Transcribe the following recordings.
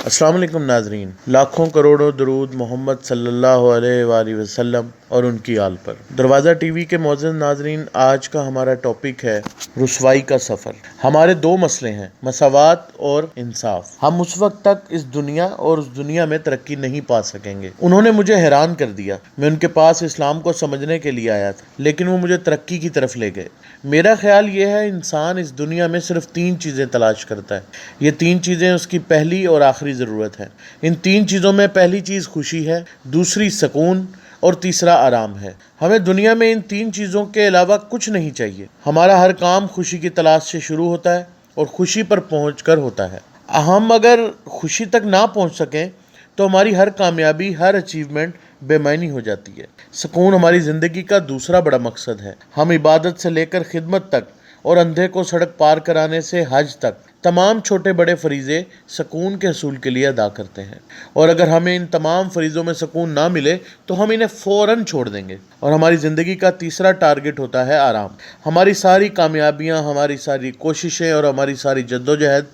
अस्सलाम वालेकुम नाजरीन, लाखों करोड़ों दरूद मोहम्मद सल्लल्लाहु अलैहि वआलिहि वसल्लम और उनकी आल पर। दरवाज़ा टीवी के मोअज़्ज़ज़ नाजरीन, आज का हमारा टॉपिक है रुसवाई का सफ़र। हमारे दो मसले हैं, मसावात और इंसाफ। हम उस वक्त तक इस दुनिया और उस दुनिया में तरक्की नहीं पा सकेंगे। उन्होंने मुझे हैरान कर दिया। मैं उनके पास इस्लाम को समझने के लिए आया था, लेकिन वो मुझे तरक्की की तरफ ले गए। मेरा ख्याल ये है, इंसान इस दुनिया में सिर्फ 3 चीज़ें तलाश करता है। ये 3 चीज़ें उसकी पहली और आखिरी ज़रूरत है। इन 3 चीज़ों में पहली चीज़ खुशी है, दूसरी सुकून और तीसरा आराम है। हमें दुनिया में इन 3 चीज़ों के अलावा कुछ नहीं चाहिए। हमारा हर काम खुशी की तलाश से शुरू होता है और खुशी पर पहुंचकर होता है। हम अगर खुशी तक ना पहुंच सकें तो हमारी हर कामयाबी, हर अचीवमेंट बेमायनी हो जाती है। सुकून हमारी ज़िंदगी का दूसरा बड़ा मकसद है। हम इबादत से लेकर खिदमत तक और अंधे को सड़क पार कराने से हज तक तमाम छोटे बड़े फरीज़े सुकून के हसूल के लिए अदा करते हैं, और अगर हमें इन तमाम फरीज़ों में सुकून ना मिले तो हम इन्हें फ़ौरन छोड़ देंगे। और हमारी ज़िंदगी का तीसरा टारगेट होता है आराम। हमारी सारी कामयाबियाँ, हमारी सारी कोशिशें और हमारी सारी जद्दोजहद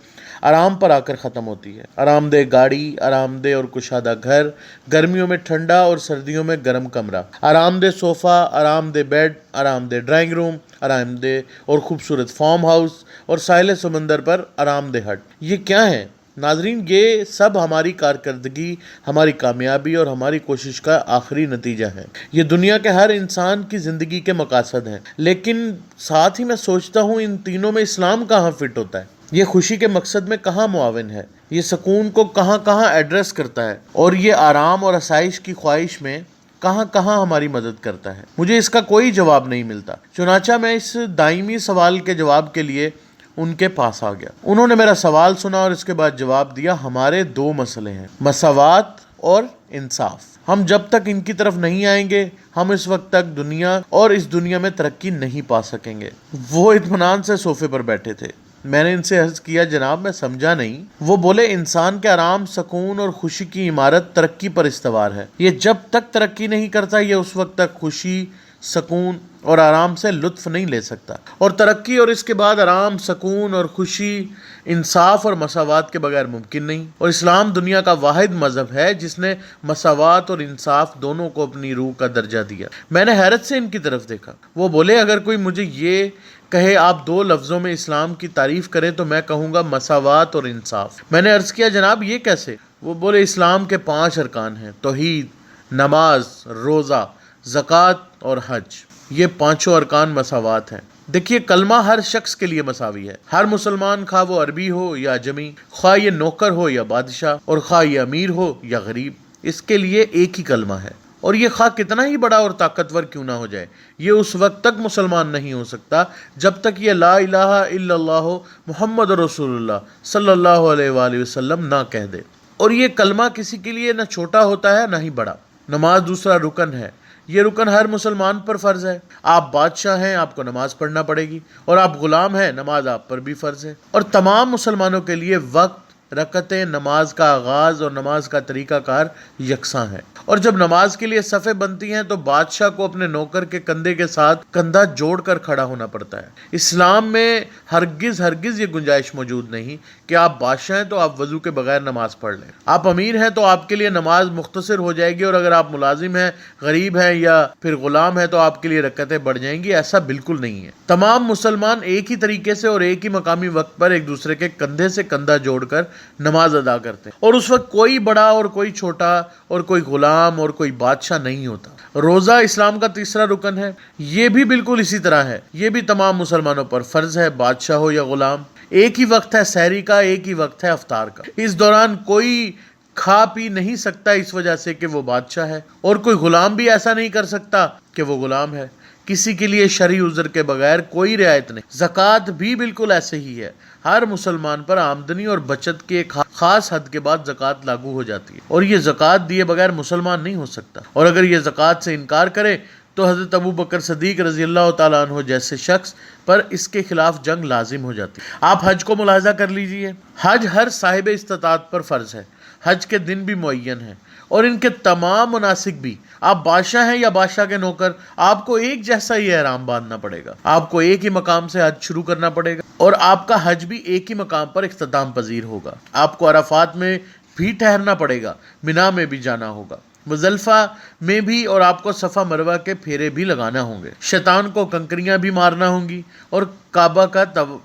आराम पर आकर ख़त्म होती है। आरामदेह गाड़ी, आरामदेह और कुशादा घर, गर्मियों में ठंडा और सर्दियों में गर्म कमरा, आरामदेह सोफ़ा, आरामदेह बेड, आरामदेह ड्राइंग रूम, आरामदेह और खूबसूरत फार्म हाउस और साहिल समंदर पर आरामदेह हट। ये क्या है नाजरीन? ये सब हमारी कारकर्दगी, हमारी कामयाबी और हमारी कोशिश का आखिरी नतीजा है। ये दुनिया के हर इंसान की ज़िंदगी के मकासद हैं, लेकिन साथ ही मैं सोचता हूँ, इन तीनों में इस्लाम कहाँ फिट होता है? ये खुशी के मकसद में कहाँ मुआविन है? ये सुकून को कहाँ कहाँ एड्रेस करता है? और ये आराम और आसाइश की ख्वाहिश में कहाँ कहाँ हमारी मदद करता है? मुझे इसका कोई जवाब नहीं मिलता। चुनाचा मैं इस दायमी सवाल के जवाब के लिए उनके पास आ गया। उन्होंने मेरा सवाल सुना और इसके बाद जवाब दिया। हमारे 2 मसले हैं, मसावात और इंसाफ। हम जब तक इनकी तरफ नहीं आएंगे, हम इस वक्त तक दुनिया और इस दुनिया में तरक्की नहीं पा सकेंगे। वो इत्मीनान से सोफे पर बैठे थे। मैंने इनसे अर्ज किया, जनाब मैं समझा नहीं। वो बोले, इंसान के आराम, सुकून और खुशी की इमारत तरक्की पर इस्तवार है। ये जब तक तरक्की नहीं करता, ये उस वक्त तक खुशी, सुकून और आराम से लुत्फ नहीं ले सकता। और तरक्की और इसके बाद आराम, सुकून और खुशी, इंसाफ और मसावात के बगैर मुमकिन नहीं। और इस्लाम दुनिया का वाहिद मज़हब है जिसने मसावात और इंसाफ दोनों को अपनी रूह का दर्जा दिया। मैंने हैरत से इनकी तरफ देखा। वो बोले, अगर कोई मुझे ये कहे आप 2 लफ्ज़ों में इस्लाम की तारीफ़ करें तो मैं कहूँगा मसावात और इंसाफ। मैंने अर्ज़ किया, जनाब ये कैसे? वो बोले, इस्लाम के 5 अरकान हैं, तौहीद, नमाज, रोज़ा, ज़कात और हज। ये 5 अरकान मसावात हैं। देखिए, कलमा हर शख्स के लिए मसावी है। हर मुसलमान, खा वो अरबी हो या अजमी, खा ये नौकर हो या बादशाह, और खा ये अमीर हो या गरीब, इसके लिए एक ही कलमा है। और ये खा कितना ही बड़ा और ताकतवर क्यों ना हो जाए, ये उस वक्त तक मुसलमान नहीं हो सकता जब तक ये ला इलाहा इल्लल्लाह मुहम्मद रसूलुल्लाह सल्लल्लाहु अलैहि वसल्लम ना कह दे। और ये कलमा किसी के लिए ना छोटा होता है ना ही बड़ा। नमाज दूसरा रुकन है। ये रुकन हर मुसलमान पर फ़र्ज़ है। आप बादशाह हैं, आपको नमाज पढ़ना पड़ेगी, और आप ग़ुलाम हैं, नमाज आप पर भी फ़र्ज़ है। और तमाम मुसलमानों के लिए वक्त, रकतें, नमाज का आगाज़ और नमाज का तरीक़ाकार यकसां है। और जब नमाज के लिए सफ़े बनती हैं तो बादशाह को अपने नौकर के कंधे के साथ कंधा जोड़कर खड़ा होना पड़ता है। इस्लाम में हरगिज़ ये गुंजाइश मौजूद नहीं कि आप बादशाह हैं तो आप वज़ू के बगैर नमाज पढ़ लें। आप अमीर हैं तो आपके लिए नमाज मुख्तसर हो जाएगी, और अगर आप मुलाजिम हैं, गरीब हैं या फिर ग़ुलाम हैं तो आपके लिए रकतें बढ़ जाएंगी। ऐसा बिल्कुल नहीं है। तमाम मुसलमान एक ही तरीके से और एक ही मकामी वक्त पर एक दूसरे के कंधे से कंधा जोड़कर नमाज अदा करते हैं, और उस वक्त कोई बड़ा और कोई छोटा और कोई ग़ुलाम और कोई बादशाह नहीं होता। रोज़ा इस्लाम का तीसरा रुकन है। ये भी बिल्कुल इसी तरह है। ये भी तमाम मुसलमानों पर फ़र्ज़ है, बादशाह हो या ग़ुलाम। एक ही वक्त है सहरी का, एक ही वक्त है अफ्तार का। इस दौरान कोई खा पी नहीं सकता इस वजह से कि वो बादशाह है, और कोई ग़ुलाम भी ऐसा नहीं कर सकता कि वो ग़ुलाम है। किसी के लिए शरई उज़्र के बगैर कोई रियायत नहीं। ज़कात भी बिल्कुल ऐसे ही है। हर मुसलमान पर आमदनी और बचत के एक खास हद के बाद ज़कात लागू हो जाती है, और ये ज़कात दिए बगैर मुसलमान नहीं हो सकता। और अगर ये ज़कात से इनकार करे तो हज़रत अबू बकर सदीक रज़ी अल्लाह तआला अन्हु जैसे शख्स पर इसके खिलाफ जंग लाजिम हो जाती है। आप हज को मुलाहिज़ा कर लीजिए। हज हर साहिब इस्तिताअत पर फ़र्ज़ है। हज के दिन भी मुअय्यन है और इनके तमाम मुनासिक भी। आप बादशाह हैं या बादशाह के नौकर, आपको एक जैसा ही एहराम बांधना पड़ेगा। आपको एक ही मकाम से हज शुरू करना पड़ेगा और आपका हज भी एक ही मकाम पर इख्तिताम पजीर होगा। आपको अराफात में بھی ٹھہرنا پڑے گا، مینا میں بھی جانا ہوگا، مزدلفہ میں بھی، اور آپ کو صفا مروہ کے پھیرے بھی لگانا ہوں گے، شیطان کو کنکریاں بھی مارنا ہوں گی، اور کعبہ کا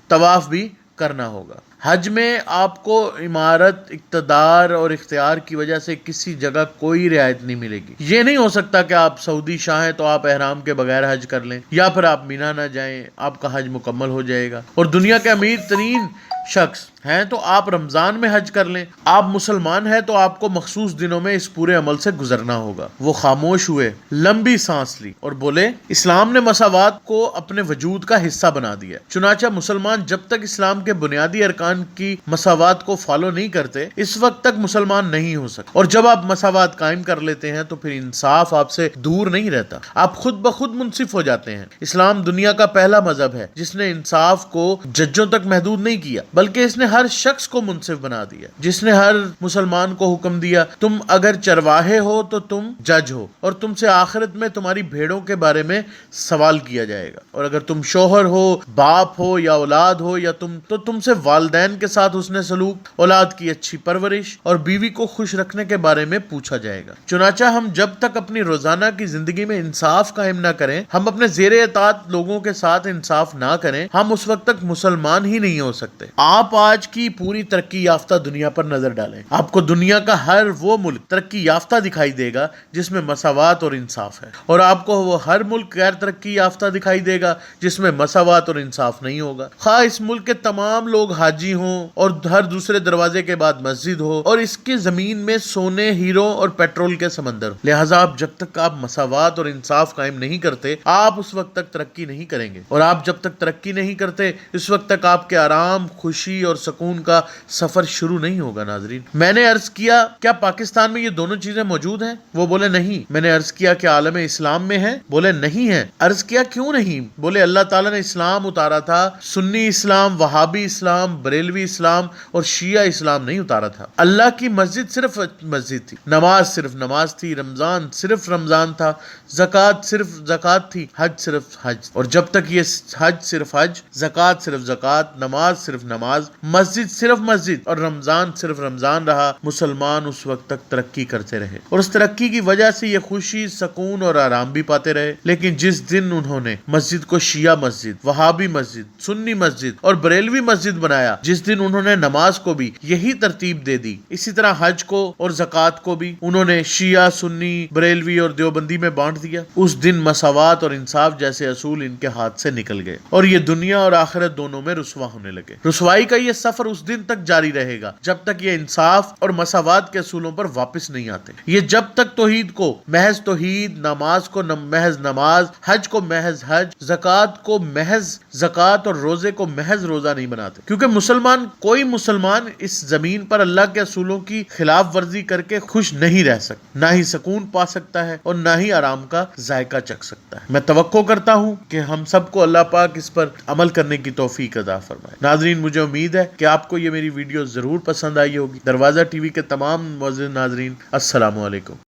طواف بھی کرنا ہوگا۔ حج میں آپ کو عمارت، اقتدار اور اختیار کی وجہ سے کسی جگہ کوئی رعایت نہیں ملے گی۔ یہ نہیں ہو سکتا کہ آپ سعودی شاہ ہیں تو آپ احرام کے بغیر حج کر لیں، یا پھر آپ مینا نہ جائیں، آپ کا حج مکمل ہو جائے گا۔ اور دنیا کے امیر ترین شخص ہیں تو آپ رمضان میں حج کر لیں، آپ مسلمان ہیں تو آپ کو مخصوص دنوں میں اس پورے عمل سے گزرنا ہوگا۔ وہ خاموش ہوئے، لمبی سانس لی اور بولے، اسلام نے مساوات کو اپنے وجود کا حصہ بنا دیا۔ چنانچہ مسلمان جب تک اسلام کے بنیادی ارکان کی مساوات کو فالو نہیں کرتے، اس وقت تک مسلمان نہیں ہو سکتے، اور جب آپ مساوات قائم کر لیتے ہیں تو پھر انصاف آپ سے دور نہیں رہتا، آپ خود بخود منصف ہو جاتے ہیں۔ اسلام دنیا کا پہلا مذہب ہے جس نے انصاف کو ججوں تک محدود نہیں کیا، بلکہ اس نے ہر شخص کو منصف بنا دیا، جس نے ہر مسلمان کو حکم دیا، تم اگر چرواہے ہو تو تم جج ہو، اور تم سے آخرت میں تمہاری بھیڑوں کے بارے میں سوال کیا جائے گا، اور اگر تم شوہر ہو، باپ ہو یا اولاد ہو، یا تم سے والدین کے ساتھ حسن سلوک، اولاد کی اچھی پرورش اور بیوی کو خوش رکھنے کے بارے میں پوچھا جائے گا۔ چنانچہ ہم جب تک اپنی روزانہ کی زندگی میں انصاف قائم نہ کریں، ہم اپنے زیر اطاعت لوگوں کے ساتھ انصاف نہ کریں، ہم اس وقت تک مسلمان ہی نہیں ہو سکتے۔ آپ آج کی پوری ترقی یافتہ دنیا پر نظر ڈالیں، آپ کو دنیا کا ہر وہ ملک ترقی یافتہ دکھائی دے گا جس میں مساوات اور انصاف ہے، اور آپ کو وہ ہر ملک غیر ترقی یافتہ دکھائی دے گا جس میں مساوات اور انصاف نہیں ہوگا۔ خواہ اس ملک کے تمام لوگ حاجی ہوں اور ہر دوسرے دروازے کے بعد مسجد ہو، اور اس کی زمین میں سونے، ہیروں اور پیٹرول کے سمندر ہو، لہٰذا جب تک آپ مساوات اور انصاف قائم نہیں کرتے، آپ اس وقت تک ترقی نہیں کریں گے، اور آپ جب تک ترقی نہیں کرتے، اس وقت تک آپ کے آرام، خوشی اور سکون کا سفر شروع نہیں ہوگا۔ ناظرین، میں نے عرض کیا، کیا پاکستان میں یہ دونوں چیزیں موجود ہیں؟ وہ بولے نہیں۔ میں نے عرض کیا کہ عالم اسلام میں ہے؟ بولے نہیں ہے۔ عرض کیا کیوں نہیں؟ بولے اللہ تعالیٰ نے اسلام اتارا تھا، سنی اسلام، وہابی اسلام، بریلوی اسلام اور شیعہ اسلام نہیں اتارا تھا۔ اللہ کی مسجد صرف مسجد تھی، نماز صرف نماز تھی، رمضان صرف رمضان تھا، زکوٰۃ صرف زکوٰۃ تھی، حج صرف حج، اور جب تک یہ حج صرف حج، زکوٰۃ صرف زکوٰۃ، نماز صرف نماز، مسجد صرف مسجد اور رمضان صرف رمضان رہا، مسلمان اس وقت تک ترقی کرتے رہے، اور اس ترقی کی وجہ سے یہ خوشی، سکون اور آرام بھی پاتے رہے۔ لیکن جس دن انہوں نے مسجد کو شیعہ مسجد، وہابی مسجد، سنی مسجد اور بریلوی مسجد بنایا، جس دن انہوں نے نماز کو بھی یہی ترتیب دے دی، اسی طرح حج کو اور زکوٰۃ کو بھی انہوں نے شیعہ، سنی، بریلوی اور دیوبندی میں بانٹ دیا، اس دن مساوات اور انصاف جیسے اصول ان کے ہاتھ سے نکل گئے، اور یہ دنیا اور آخرت دونوں میں رسوا ہونے لگے۔ رسوائی کا یہ سفر اس دن تک جاری رہے گا جب تک یہ انصاف اور مساوات کے اصولوں پر واپس نہیں آتے۔ یہ جب تک توحید کو محض توحید، نماز کو محض نماز، حج کو محض حج، زکوٰۃ کو محض زکوٰۃ اور روزے کو محض روزہ نہیں بناتے، کیونکہ کوئی مسلمان اس زمین پر اللہ کے اصولوں کی خلاف ورزی کر کے خوش نہیں رہ سکتا، نہ ہی سکون پا سکتا ہے اور نہ ہی آرام کا ذائقہ چکھ سکتا ہے۔ میں توقع کرتا ہوں کہ ہم سب کو اللہ پاک اس پر عمل کرنے کی توفیق عطا فرمائے۔ ناظرین، مجھے امید ہے کہ آپ کو یہ میری ویڈیو ضرور پسند آئی ہوگی۔ دروازہ ٹی وی کے تمام معزز ناظرین، السلام علیکم۔